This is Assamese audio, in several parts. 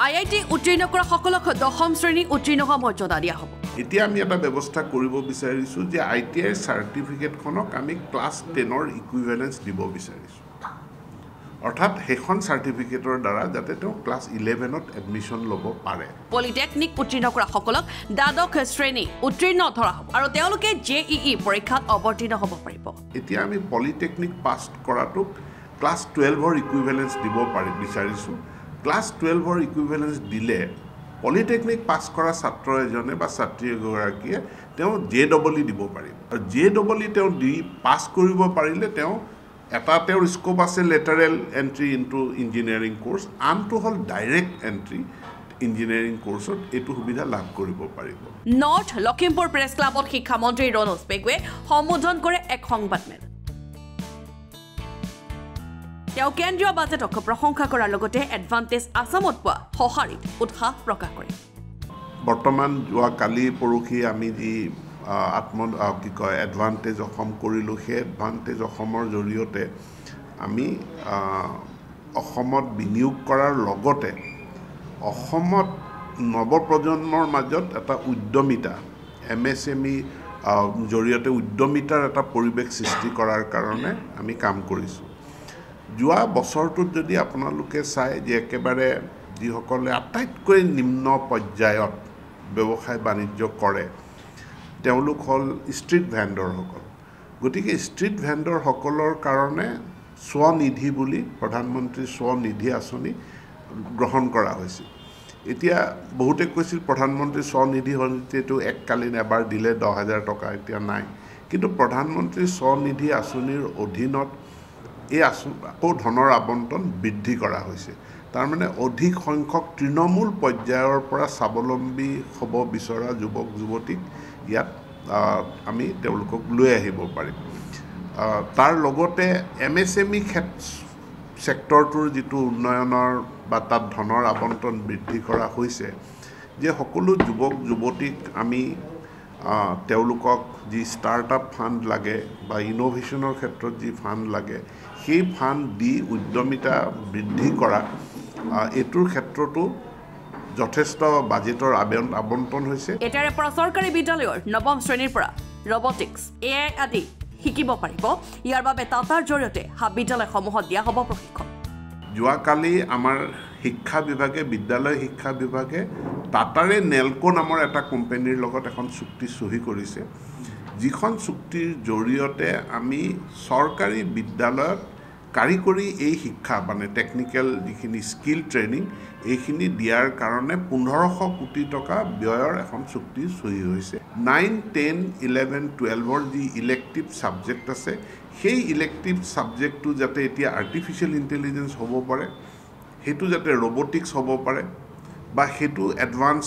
IIT উত্তীৰ্ণ কৰা সকলক 10ম শ্ৰেণী উত্তীৰ্ণ হোৱা মৰ্যাদা দিয়া হ'ব এতিয়া আমি এটা ব্যৱস্থা কৰিব বিচাৰিছো যে ITI সাৰ্টিফিকেটখনক আমি ক্লাছ 10ৰ ইকুইভ্যালেন্স দিব বিচাৰিছো অৰ্থাৎ হেখন সাৰ্টিফিকেটৰ দ্বাৰা যাতে তেওঁ ক্লাছ 11ত এডমিশন ল'ব পাৰে পলিটেকনিক উত্তীৰ্ণ কৰা সকলক দ্বাদশ শ্ৰেণী উত্তীৰ্ণ ধৰা হ'ব আৰু তেওঁলোকে JEE পৰীক্ষাত অৱতীৰ্ণ হ'ব পাৰিব এতিয়া আমি পলিটেকনিক পাছ কৰাটোক ক্লাছ 12ৰ ইকুইভ্যালেন্স দিব বিচাৰিছো ক্লাছ 12ৰ ইকুইভ্যালেন্স দিলে পলিটেকনিক পাছ কৰা ছাত্ৰ এজনে বা ছাত্ৰী এগৰাকীয়ে তেওঁ JEE দিব পাৰিব আৰু JEE তেওঁ দি পাছ কৰিব পাৰিলে তেওঁ এটা তেওঁৰ স্কোপ আছে lateral entry into engineering course আনটো হল ডাইৰেক্ট এন্ট্ৰি ইঞ্জিনিয়াৰিং কোৰ্সত এটো সুবিধা লাভ কৰিব পাৰিব নৰ্থ লখিমপুৰ প্ৰেছ ক্লাবত শিক্ষা মন্ত্ৰী ৰনোজ পেগুৱে সম্বোধন কৰে এক সংবাদমেল তেওঁ কেন্দ্ৰীয় বাজেটক প্ৰশংসা কৰাৰ লগতে এডভান্টেজ আসামত পোৱা সহাৰিত উৎসাহ প্ৰকাশ কৰে বৰ্তমান যোৱা কালি পৰখি আমি যি এডভান্টেজ অসম কৰিলো সেই এডভান্টেজ অসমৰ জৰিয়তে আমি অসমত বিনিয়োগ কৰাৰ লগতে অসমত নৱপ্ৰজন্মৰ মাজত এটা উদ্যমিতা MSME জৰিয়তে উদ্যমিতাৰ এটা পৰিৱেশ সৃষ্টি কৰাৰ কাৰণে আমি কাম কৰিছো যোৱা বছৰটোত যদি আপোনালোকে চাই যে একেবাৰে যিসকলে আটাইতকৈ নিম্ন পৰ্যায়ত ব্যৱসায় বাণিজ্য কৰে তেওঁলোক হল ষ্ট্ৰীট ভেণ্ডৰ সকল গতিকে ষ্ট্ৰীট ভেণ্ডৰ সকলৰ কাৰণে স্বনিধি বুলি প্ৰধানমন্ত্ৰী স্বনিধি আঁচনি গ্ৰহণ কৰা হৈছে এতিয়া বহুতে কৈছিল প্ৰধানমন্ত্ৰী স্বনিধি হলটো এককালীন এবাৰ দিলে 10,000 টকা এতিয়া নাই কিন্তু প্ৰধানমন্ত্ৰী স্বনিধি আঁচনিৰ অধীনত এই আকৌ ধনৰ আবণ্টন বৃদ্ধি কৰা হৈছে তাৰ মানে অধিক সংখ্যক তৃণমূল পৰ্যায়ৰ পৰা স্বাৱলম্বী হ'ব বিচৰা যুৱক যুৱতীক ইয়াত আমি তেওঁলোকক লৈ আহিব পাৰিম তাৰ লগতে MSME সেক্টৰটোৰ যিটো উন্নয়নৰ বা তাত ধনৰ আবণ্টন বৃদ্ধি কৰা হৈছে যে সকলো যুৱক যুৱতীক আমি তেওঁলোকক যি ষ্টাৰ্টআপ ফাণ্ড লাগে বা ইনোভেশনৰ ক্ষেত্ৰত যি ফাণ্ড লাগে সেই ফাণ্ড দি উদ্যমিতা বৃদ্ধি কৰা এটোৰ ক্ষেত্ৰটো যথেষ্ট বাজেটৰ আবণ্টন হৈছে এটাৰে পৰা চৰকাৰী বিদ্যালয়ৰ 9ম শ্ৰেণীৰ পৰা ৰবটিক্স AI আদি শিকিব পাৰিব ইয়াৰ বাবে টাটাৰ জৰিয়তে বিদ্যালয়সমূহত দিয়া হ'ব প্ৰশিক্ষণ যোৱাকালি আমাৰ শিক্ষা বিভাগে বিদ্যালয় শিক্ষা বিভাগে টাটাৰে নেলকো নামৰ এটা কোম্পানীৰ লগত এখন চুক্তি সহি কৰিছে যিখন চুক্তিৰ জৰিয়তে আমি চৰকাৰী বিদ্যালয়ত কাৰিকৰী এই শিক্ষা মানে টেকনিক্যাল যিখিনি স্কিল ট্ৰেইনিং এইখিনি দিয়াৰ কাৰণে 1500 কোটি টকা ব্যয়ৰ এখন চুক্তি সহি হৈছে 9, 10, 11, 12ৰ যি ইলেক্টিভ সাবজেক্ট আছে সেই ইলেক্টিভ সাবজেক্টটো যাতে এতিয়া আৰ্টিফিশিয়াল ইন্টেলিজেন্স হ'ব পাৰে হেতু যাতে ৰবটিক্স হ'ব পাৰে বা হেতু এডভান্স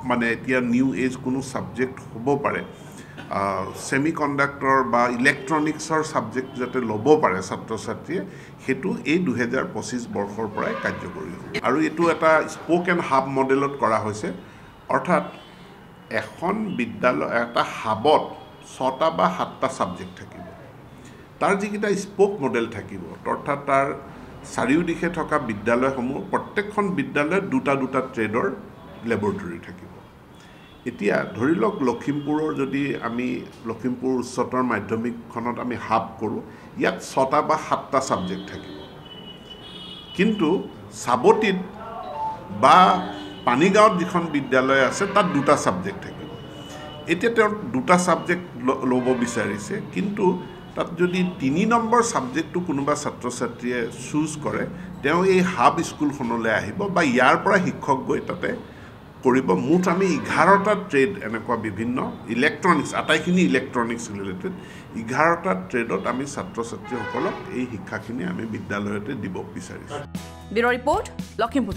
মানে এতিয়া নিউ এজ কোনো সাবজেক্ট হ'ব পাৰে সেমিকন্ডাক্টৰ বা ইলেক্ট্ৰনিক্সৰ সাবজেক্ট যাতে ল'ব পাৰে ছাত্ৰ ছাত্ৰীয়ে হেতু এই 2025 বৰ্ষৰ পৰাই কাৰ্যকৰী হ'ব আৰু এটো এটা স্পোক এণ্ড হাব মডেলত কৰা হৈছে অৰ্থাৎ এখন বিদ্যালয় এটা হাবত 6টা বা 7টা সাবজেক্ট থাকিব তাৰ যিকিটা স্পোক মডেল থাকিব অৰ্থাৎ তাৰ চাৰিওদিশে থকা বিদ্যালয়সমূহ প্ৰত্যেকখন বিদ্যালয়ত দুটা ট্ৰেডৰ ল্যাবৰেটৰী থাকিব এতিয়া ধৰি লওক লখিমপুৰৰ যদি আমি লখিমপুৰ উচ্চতৰ মাধ্যমিকখনত আমি হাব কৰোঁ ইয়াত 6টা বা 7টা সাবজেক্ট থাকিব কিন্তু সাবতিত বা পানীগাঁৱত যিখন বিদ্যালয় আছে তাত দুটা সাবজেক্ট থাকিব এতিয়া তেওঁ দুটা সাবজেক্ট ল'ব বিচাৰিছে কিন্তু তাত যদি 3 নম্বৰ সাবজেক্টটো কোনোবা ছাত্ৰ ছাত্ৰীয়ে চুজ কৰে তেওঁ এই হাব স্কুলখনলৈ আহিব বা ইয়াৰ পৰা শিক্ষক গৈ তাতে কৰিব মুঠ আমি 11টা ট্ৰেড এনেকুৱা বিভিন্ন ইলেক্ট্ৰনিক্স আটাইখিনি ইলেক্ট্ৰনিক্স ৰিলেটেড 11টা ট্ৰেডত আমি ছাত্ৰ ছাত্ৰীসকলক এই শিক্ষাখিনি আমি বিদ্যালয়তে দিব বিচাৰিছো ব্যুৰ ৰিপৰ্ট লখিমপুৰ